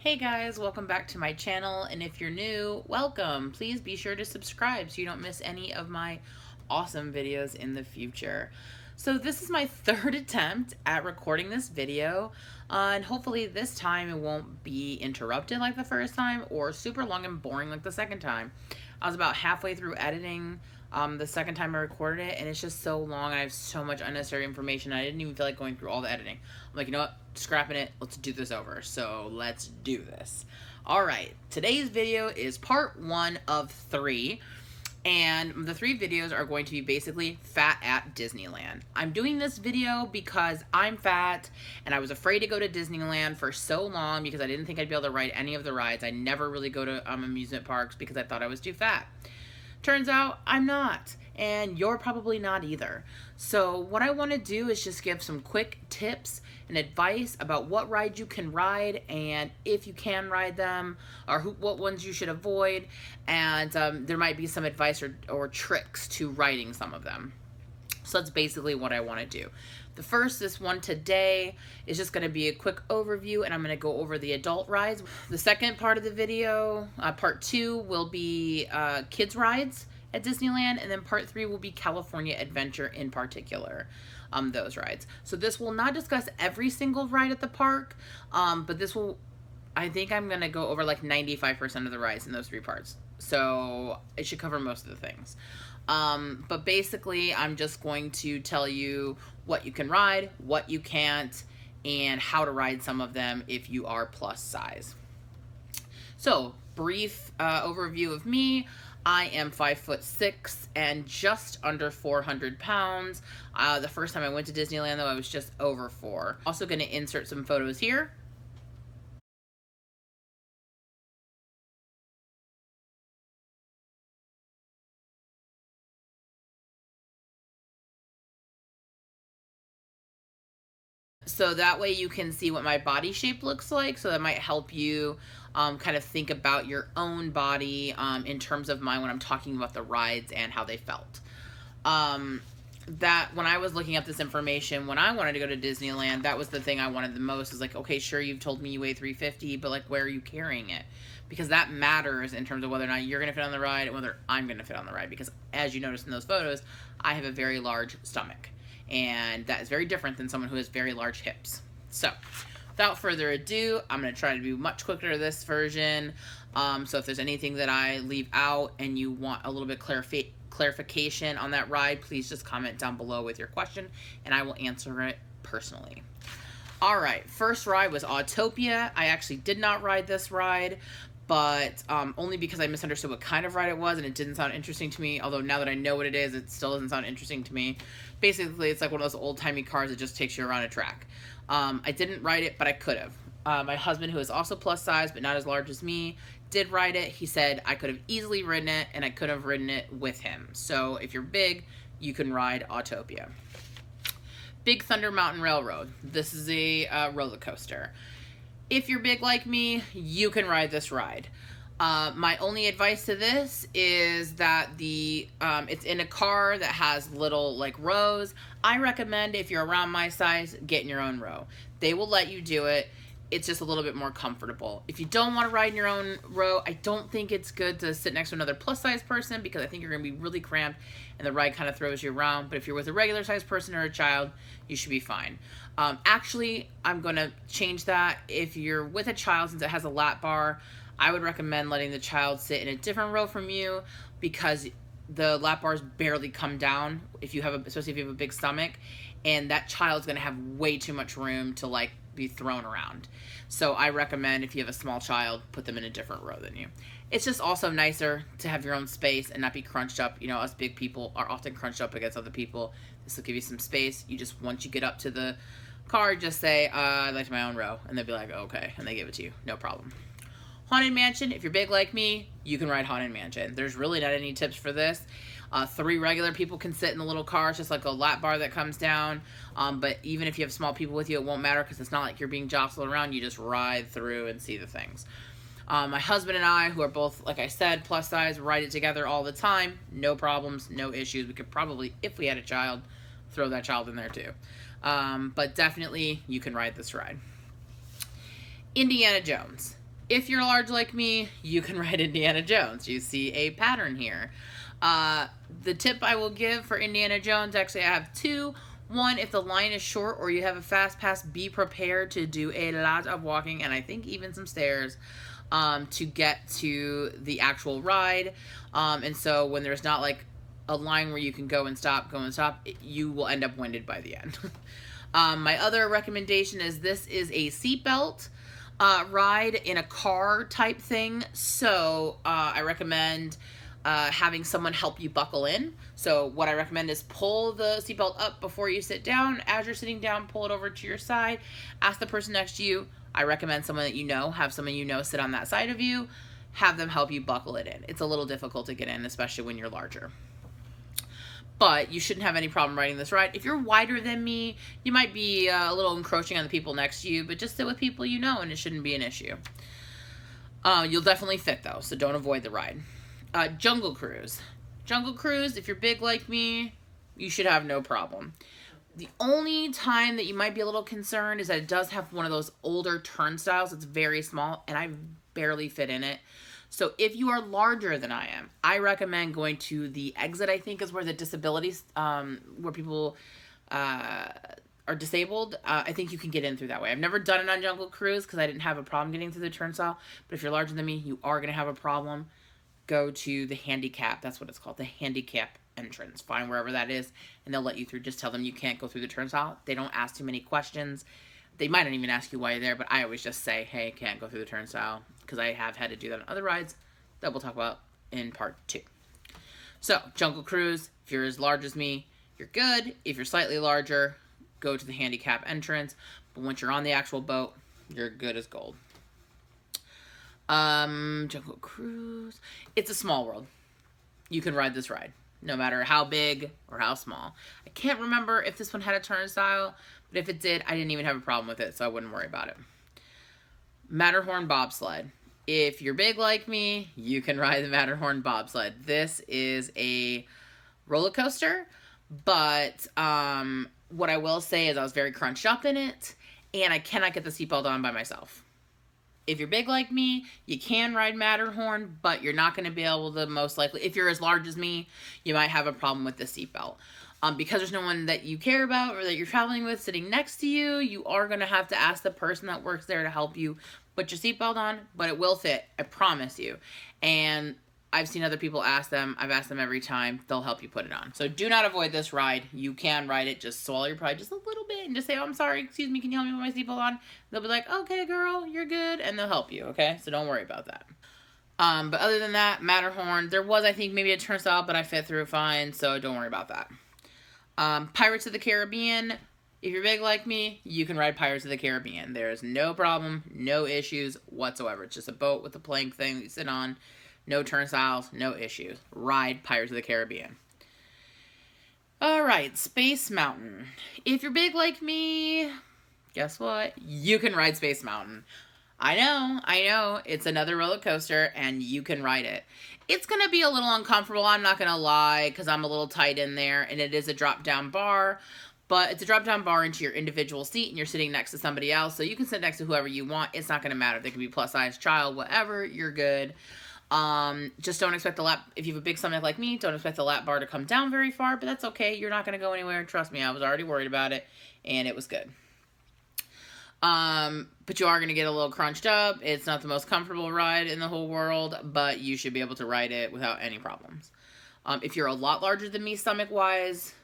Hey guys, welcome back to my channel, and if you're new, welcome. Please be sure to subscribe so you don't miss any of my awesome videos in the future. So this is my third attempt at recording this video, and hopefully this time it won't be interrupted like the first time or super long and boring like the second time. I was about halfway through editing the second time I recorded it, and it's just so long and I have so much unnecessary information. I didn't even feel like going through all the editing. I'm like, you know what? Scrapping it. Let's do this over. So let's do this. All right. Today's video is part 1 of 3. And the 3 videos are going to be basically fat at Disneyland. I'm doing this video because I'm fat and I was afraid to go to Disneyland for so long because I didn't think I'd be able to ride any of the rides. I never really go to amusement parks because I thought I was too fat. Turns out I'm not, and you're probably not either. So what I want to do is just give some quick tips and advice about what rides you can ride and if you can ride them, or what ones you should avoid, and there might be some advice or tricks to riding some of them. So that's basically what I want to do. This one today is just going to be a quick overview, and I'm going to go over the adult rides. The second part of the video, part 2, will be kids rides at Disneyland, and then part 3 will be California Adventure in particular, those rides. So this will not discuss every single ride at the park, but I think I'm going to go over like 95% of the rides in those 3 parts. So it should cover most of the things. But basically, I'm just going to tell you what you can ride, what you can't, and how to ride some of them if you are plus size. So, brief overview of me. I am 5'6" and just under 400 pounds. The first time I went to Disneyland, though, I was just over 4. Also going to insert some photos here. So that way you can see what my body shape looks like. So that might help you kind of think about your own body in terms of mine when I'm talking about the rides and how they felt. That when I was looking up this information, when I wanted to go to Disneyland, that was the thing I wanted the most. Is like, okay, sure, you've told me you weigh 350, but like, where are you carrying it? Because that matters in terms of whether or not you're going to fit on the ride and whether I'm going to fit on the ride. Because as you notice in those photos, I have a very large stomach. And that is very different than someone who has very large hips. So, without further ado, I'm going to try to be much quicker to this version. So if there's anything that I leave out and you want a little bit clarification on that ride, please just comment down below with your question, and I will answer it personally. Alright, first ride was Autopia. I actually did not ride this ride, but only because I misunderstood what kind of ride it was and it didn't sound interesting to me, although now that I know what it is, it still doesn't sound interesting to me. Basically, it's like one of those old-timey cars that just takes you around a track. I didn't ride it, but I could have. My husband, who is also plus size but not as large as me, did ride it. He said I could have easily ridden it, and I could have ridden it with him. So if you're big, you can ride Autopia. Big Thunder Mountain Railroad. This is a roller coaster. If you're big like me, you can ride this ride. My only advice to this is that it's in a car that has little like rows. I recommend, if you're around my size, getting your own row. They will let you do it. It's just a little bit more comfortable. If you don't want to ride in your own row, I don't think it's good to sit next to another plus size person because I think you're going to be really cramped and the ride kind of throws you around. But if you're with a regular size person or a child, you should be fine. Actually, I'm going to change that. If you're with a child, since it has a lap bar, I would recommend letting the child sit in a different row from you because the lap bars barely come down especially if you have a big stomach, and that child's going to have way too much room to like be thrown around. So I recommend, if you have a small child, put them in a different row than you. It's just also nicer to have your own space and not be crunched up. You know, us big people are often crunched up against other people. This will give you some space. You just, once you get up to the car, just say, I'd like my own row. And they'll be like, okay. And they give it to you. No problem. Haunted Mansion. If you're big like me, you can ride Haunted Mansion. There's really not any tips for this. 3 regular people can sit in the little car. It's just like a lap bar that comes down. But even if you have small people with you, it won't matter because it's not like you're being jostled around. You just ride through and see the things. My husband and I, who are both, like I said, plus size, ride it together all the time. No problems, no issues. We could probably, if we had a child, throw that child in there too. But definitely, you can ride this ride. Indiana Jones. If you're large like me, you can ride Indiana Jones. You see a pattern here. The tip I will give for Indiana Jones, actually I have two. One, if the line is short or you have a fast pass, be prepared to do a lot of walking and I think even some stairs to get to the actual ride. And so when there's not like a line where you can go and stop, you will end up winded by the end. My other recommendation is this is a seatbelt ride in a car type thing. So I recommend having someone help you buckle in. So what I recommend is pull the seatbelt up before you sit down. As you're sitting down, pull it over to your side. Ask the person next to you. I recommend someone that you know, have someone you know sit on that side of you. Have them help you buckle it in. It's a little difficult to get in, especially when you're larger. But you shouldn't have any problem riding this ride. If you're wider than me, you might be a little encroaching on the people next to you, but just sit with people you know and it shouldn't be an issue. You'll definitely fit though, so don't avoid the ride. Jungle Cruise. Jungle Cruise, if you're big like me, you should have no problem. The only time that you might be a little concerned is that it does have one of those older turnstiles. It's very small, and I barely fit in it. So if you are larger than I am, I recommend going to the exit, I think is where the disabilities, where people are disabled. I think you can get in through that way. I've never done it on Jungle Cruise because I didn't have a problem getting through the turnstile. But if you're larger than me, you are going to have a problem. Go to the handicap. That's what it's called, the handicap entrance. Find wherever that is, and they'll let you through. Just tell them you can't go through the turnstile. They don't ask too many questions. They might not even ask you why you're there, but I always just say, hey, can't go through the turnstile, because I have had to do that on other rides that we'll talk about in part 2. So, Jungle Cruise, if you're as large as me, you're good. If you're slightly larger, go to the handicap entrance. But once you're on the actual boat, you're good as gold. Jungle Cruise. It's a small world. You can ride this ride, no matter how big or how small. I can't remember if this one had a turnstile, but if it did, I didn't even have a problem with it, so I wouldn't worry about it. Matterhorn Bobsled. If you're big like me, you can ride the Matterhorn Bobsled. This is a roller coaster, but what I will say is I was very crunched up in it, and I cannot get the seatbelt on by myself. If you're big like me, you can ride Matterhorn, but you're not going to be able to, most likely, if you're as large as me, you might have a problem with the seatbelt. Because there's no one that you care about or that you're traveling with sitting next to you, you are going to have to ask the person that works there to help you put your seatbelt on, but it will fit, I promise you. And I've seen other people ask them. I've asked them every time. They'll help you put it on. So do not avoid this ride. You can ride it. Just swallow your pride just a little bit and just say, oh, I'm sorry. Excuse me. Can you help me put my seatbelt on? They'll be like, okay, girl, you're good. And they'll help you, okay? So don't worry about that. But other than that, Matterhorn, there was, I think, maybe a turnstile, but I fit through fine, so don't worry about that. Pirates of the Caribbean. If you're big like me, you can ride Pirates of the Caribbean. There's no problem, no issues whatsoever. It's just a boat with a plank thing that you sit on. No turnstiles, no issues. Ride Pirates of the Caribbean. Alright, Space Mountain. If you're big like me, guess what? You can ride Space Mountain. I know. It's another roller coaster, and you can ride it. It's going to be a little uncomfortable, I'm not going to lie, because I'm a little tight in there, and it is a drop-down bar. But it's a drop-down bar into your individual seat, and you're sitting next to somebody else, so you can sit next to whoever you want. It's not going to matter. They can be plus-size, child, whatever. You're good. Just don't expect the lap, if you have a big stomach like me, don't expect the lap bar to come down very far, but that's okay. You're not going to go anywhere. Trust me, I was already worried about it, and it was good. But you are going to get a little crunched up. It's not the most comfortable ride in the whole world, but you should be able to ride it without any problems. If you're a lot larger than me stomach-wise,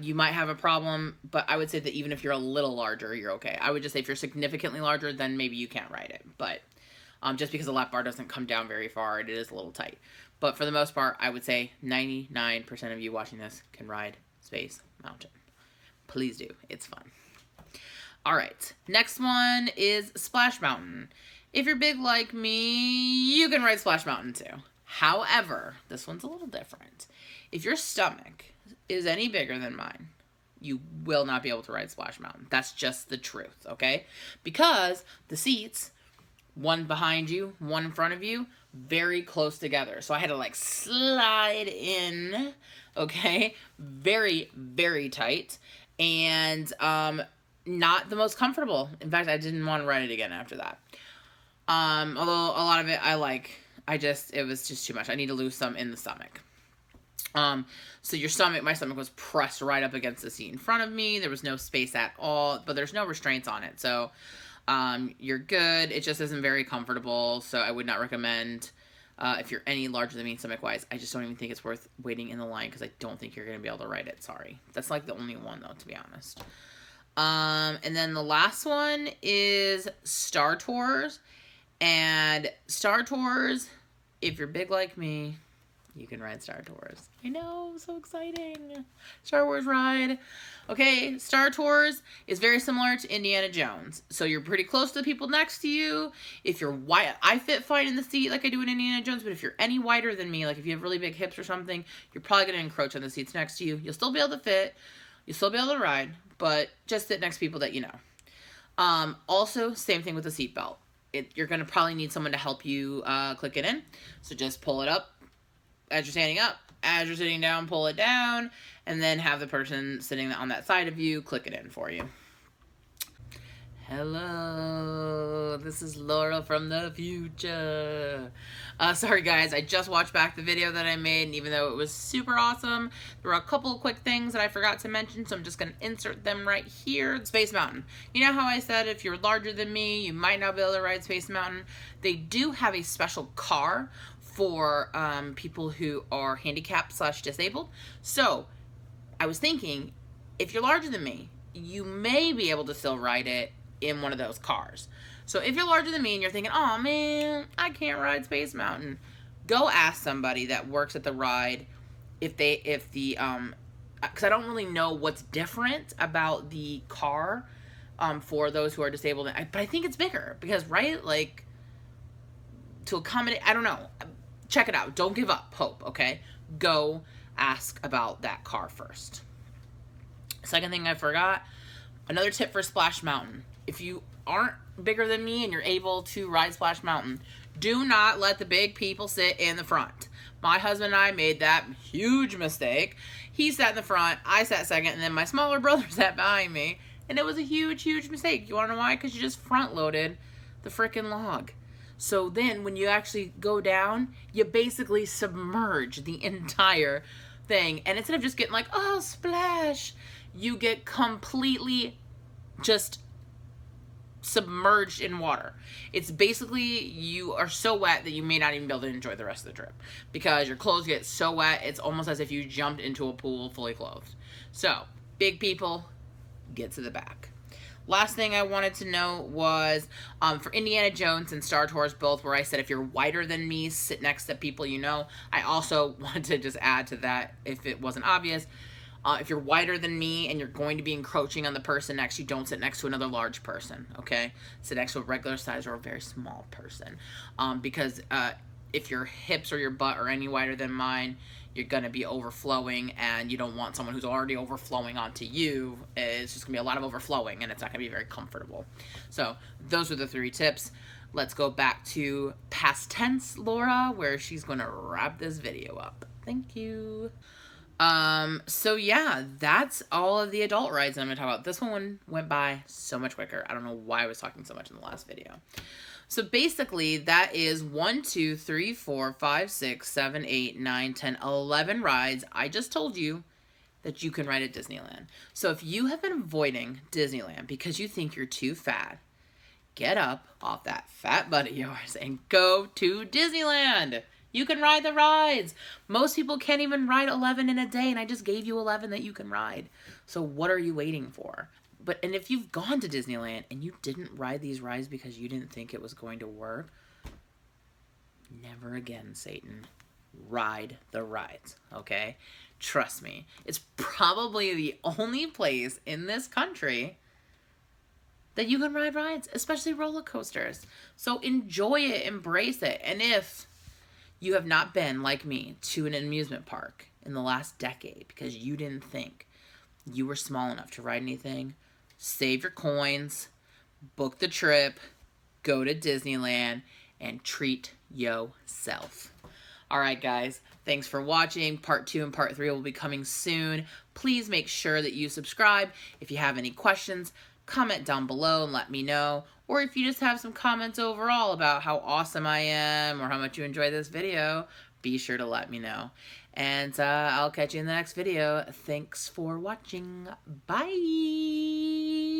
you might have a problem, but I would say that even if you're a little larger, you're okay. I would just say if you're significantly larger, then maybe you can't ride it, but just because the lap bar doesn't come down very far, it is a little tight. But for the most part, I would say 99% of you watching this can ride Space Mountain. Please do. It's fun. All right. Next one is Splash Mountain. If you're big like me, you can ride Splash Mountain too. However, this one's a little different. If your stomach is any bigger than mine, you will not be able to ride Splash Mountain. That's just the truth, okay? Because the seats, one behind you, one in front of you, very close together. So I had to like slide in, okay? Very, very tight. And not the most comfortable. In fact, I didn't want to ride it again after that. Although a lot of it I like. It was just too much. I need to lose some in the stomach. So my stomach was pressed right up against the seat in front of me. There was no space at all, but there's no restraints on it. So, you're good. It just isn't very comfortable. So I would not recommend, if you're any larger than me stomach-wise. I just don't even think it's worth waiting in the line because I don't think you're going to be able to ride it. Sorry. That's like the only one though, to be honest. And then the last one is Star Tours. And Star Tours, if you're big like me, you can ride Star Tours. I know, so exciting. Star Wars ride. Okay, Star Tours is very similar to Indiana Jones. So you're pretty close to the people next to you. If you're wide, I fit fine in the seat like I do in Indiana Jones, but if you're any wider than me, like if you have really big hips or something, you're probably going to encroach on the seats next to you. You'll still be able to fit. You'll still be able to ride, but just sit next to people that you know. Also, same thing with the seatbelt. You're going to probably need someone to help you click it in. So just pull it up as you're standing up. As you're sitting down, pull it down. And then have the person sitting on that side of you click it in for you. Hello, this is Laura from the future. Sorry guys, I just watched back the video that I made, and even though it was super awesome, there were a couple of quick things that I forgot to mention, so I'm just going to insert them right here. Space Mountain. You know how I said if you're larger than me, you might not be able to ride Space Mountain? They do have a special car for people who are handicapped / disabled. So, I was thinking, if you're larger than me, you may be able to still ride it in one of those cars. So if you're larger than me and you're thinking, oh man, I can't ride Space Mountain, go ask somebody that works at the ride because I don't really know what's different about the car for those who are disabled, but I think it's bigger because, right, like, to accommodate, I don't know. Check it out. Don't give up hope, okay? Go ask about that car first. Second thing I forgot, another tip for Splash Mountain. If you aren't bigger than me and you're able to ride Splash Mountain, do not let the big people sit in the front. My husband and I made that huge mistake. He sat in the front, I sat second, and then my smaller brother sat behind me. And it was a huge, huge mistake. You want to know why? Because you just front-loaded the freaking log. So then when you actually go down, you basically submerge the entire thing. And instead of just getting like, oh, splash, you get completely just submerged in water. It's basically, you are so wet that you may not even be able to enjoy the rest of the trip because your clothes get so wet, it's almost as if you jumped into a pool fully clothed. So, big people, get to the back. Last thing I wanted to know was for Indiana Jones and Star Tours both, where I said if you're wider than me, sit next to people you know. I also wanted to just add to that, if it wasn't obvious, if you're wider than me and you're going to be encroaching on the person next to you, don't sit next to another large person, okay? Sit next to a regular size or a very small person. Because if your hips or your butt are any wider than mine, you're going to be overflowing, and you don't want someone who's already overflowing onto you. It's just going to be a lot of overflowing, and it's not going to be very comfortable. So those are the 3 tips. Let's go back to past tense Laura, where she's going to wrap this video up. Thank you. So yeah, that's all of the adult rides I'm going to talk about. This one went by so much quicker. I don't know why I was talking so much in the last video. So basically, that is 1, 2, 3, 4, 5, 6, 7, 8, 9, 10, 11 rides I just told you that you can ride at Disneyland. So if you have been avoiding Disneyland because you think you're too fat, get up off that fat butt of yours and go to Disneyland. You can ride the rides. Most people can't even ride 11 in a day, and I just gave you 11 that you can ride. So what are you waiting for? And if you've gone to Disneyland and you didn't ride these rides because you didn't think it was going to work, never again, Satan. Ride the rides, okay? Trust me. It's probably the only place in this country that you can ride rides, especially roller coasters. So enjoy it, embrace it. And if you have not been, like me, to an amusement park in the last decade because you didn't think you were small enough to ride anything, save your coins, book the trip, go to Disneyland, and treat yourself. Alright guys, thanks for watching. Part 2 and Part 3 will be coming soon. Please make sure that you subscribe. If you have any questions, comment down below and let me know. Or if you just have some comments overall about how awesome I am or how much you enjoy this video, be sure to let me know. And I'll catch you in the next video. Thanks for watching. Bye!